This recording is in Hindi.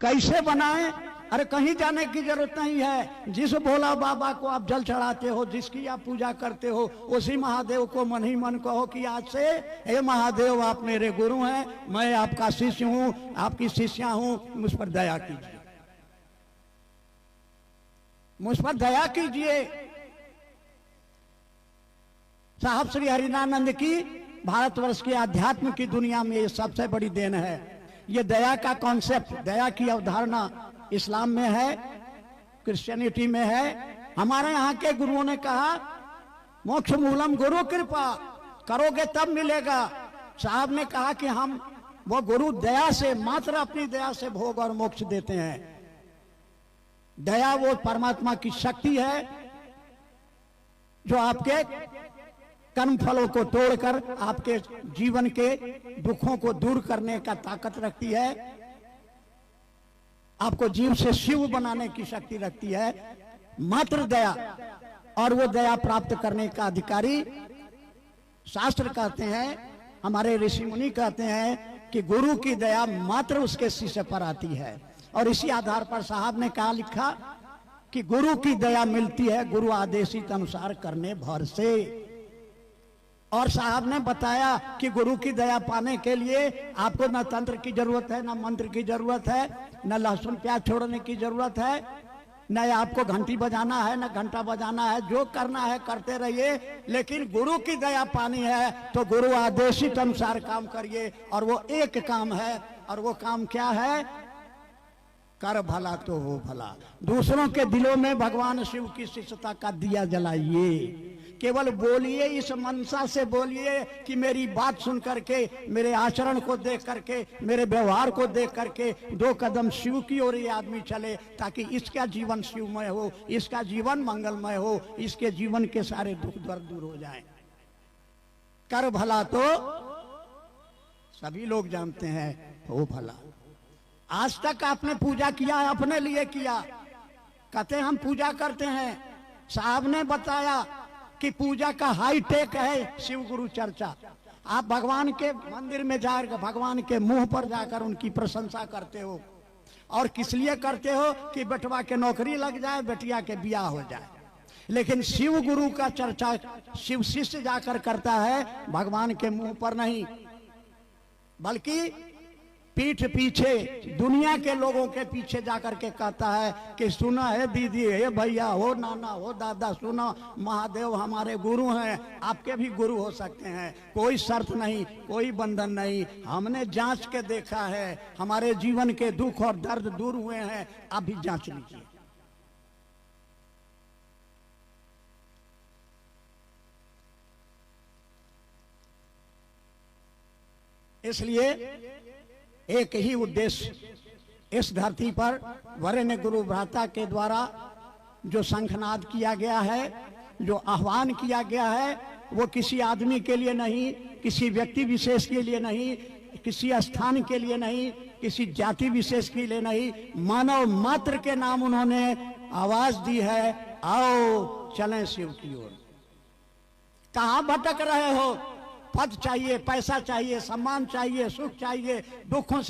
कैसे बनाएं? अरे कहीं जाने की जरूरत नहीं है। जिस भोला बाबा को आप जल चढ़ाते हो, जिसकी आप पूजा करते हो, उसी महादेव को मन ही मन कहो कि आज से हे महादेव आप मेरे गुरु हैं, मैं आपका शिष्य हूं, आपकी शिष्या हूं, मुझ पर दया कीजिए, मुझ पर दया कीजिए। साहब श्री हरिनानंद की भारतवर्ष के अध्यात्म की दुनिया में ये सबसे बड़ी देन है। ये दया का कॉन्सेप्ट, दया की अवधारणा इस्लाम में है, क्रिश्चियनिटी में है। हमारे यहाँ के गुरुओं ने कहा मोक्ष मूलम गुरु कृपा, करोगे तब मिलेगा। साहब ने कहा कि हम वो गुरु दया से, मात्र अपनी दया से भोग और मोक्ष देते हैं। दया वो परमात्मा की शक्ति है जो आपके कर्म फलों को तोड़कर आपके जीवन के दुखों को दूर करने का ताकत रखती है, आपको जीव से शिव बनाने की शक्ति रखती है, मात्र दया। और वो दया प्राप्त करने का अधिकारी शास्त्र कहते हैं, हमारे ऋषि मुनि कहते हैं कि गुरु की दया मात्र उसके शिष्य पर आती है। और इसी आधार पर साहब ने कहा, लिखा कि गुरु की दया मिलती है गुरु आदेशित अनुसार करने भर से। और साहब ने बताया कि गुरु की दया पाने के लिए आपको न तंत्र की जरूरत है, न मंत्र की जरूरत है, न लहसुन प्याज छोड़ने की जरूरत है, न आपको घंटी बजाना है, न घंटा बजाना है। जो करना है करते रहिए, लेकिन गुरु की दया पानी है तो गुरु आदेशित अनुसार काम करिए। और वो एक काम है, और वो काम क्या है? कर भला तो हो भला। दूसरों के दिलों में भगवान शिव की शिष्यता का दिया जलाइए। केवल बोलिए, इस मनसा से बोलिए कि मेरी बात सुन करके, मेरे आचरण को देख करके, मेरे व्यवहार को देख करके 2 कदम शिव की ओर ये आदमी चले, ताकि इसका जीवन शिवमय हो, इसका जीवन मंगलमय हो, इसके जीवन के सारे दुख दर्द दूर हो जाएं। कर भला तो सभी लोग जानते हैं, हो भला। आज तक आपने पूजा किया है, अपने लिए किया, कहते हम पूजा करते हैं। साहब ने बताया कि पूजा का हाई टेक है शिव गुरु चर्चा। आप भगवान के मंदिर में जाकर भगवान के मुंह पर जाकर उनकी प्रशंसा करते हो, और किस लिए करते हो? कि बेटवा के नौकरी लग जाए, बेटिया के ब्याह हो जाए। लेकिन शिव गुरु का चर्चा शिव शिष्य जाकर करता है, भगवान के मुंह पर नहीं, बल्कि पीठ पीछे दुनिया के लोगों के पीछे जाकर के कहता है कि सुना है दीदी, हे भैया, हो नाना, हो दादा, सुना महादेव हमारे गुरु हैं, आपके भी गुरु हो सकते हैं। कोई शर्त नहीं, कोई बंधन नहीं। हमने जांच के देखा है, हमारे जीवन के दुख और दर्द दूर हुए हैं, आप भी जांच लीजिए। इसलिए एक ही उद्देश्य इस धरती पर वरेण्य गुरु भ्राता के द्वारा जो शंखनाद किया गया है, जो आह्वान किया गया है, वो किसी आदमी के लिए नहीं, किसी व्यक्ति विशेष के लिए नहीं, किसी स्थान के लिए नहीं, किसी जाति विशेष के लिए नहीं, मानव मात्र के नाम उन्होंने आवाज दी है, आओ चलें शिव की ओर। कहां भटक रहे हो? पद चाहिए, पैसा चाहिए, सम्मान चाहिए, सुख चाहिए, दुखों से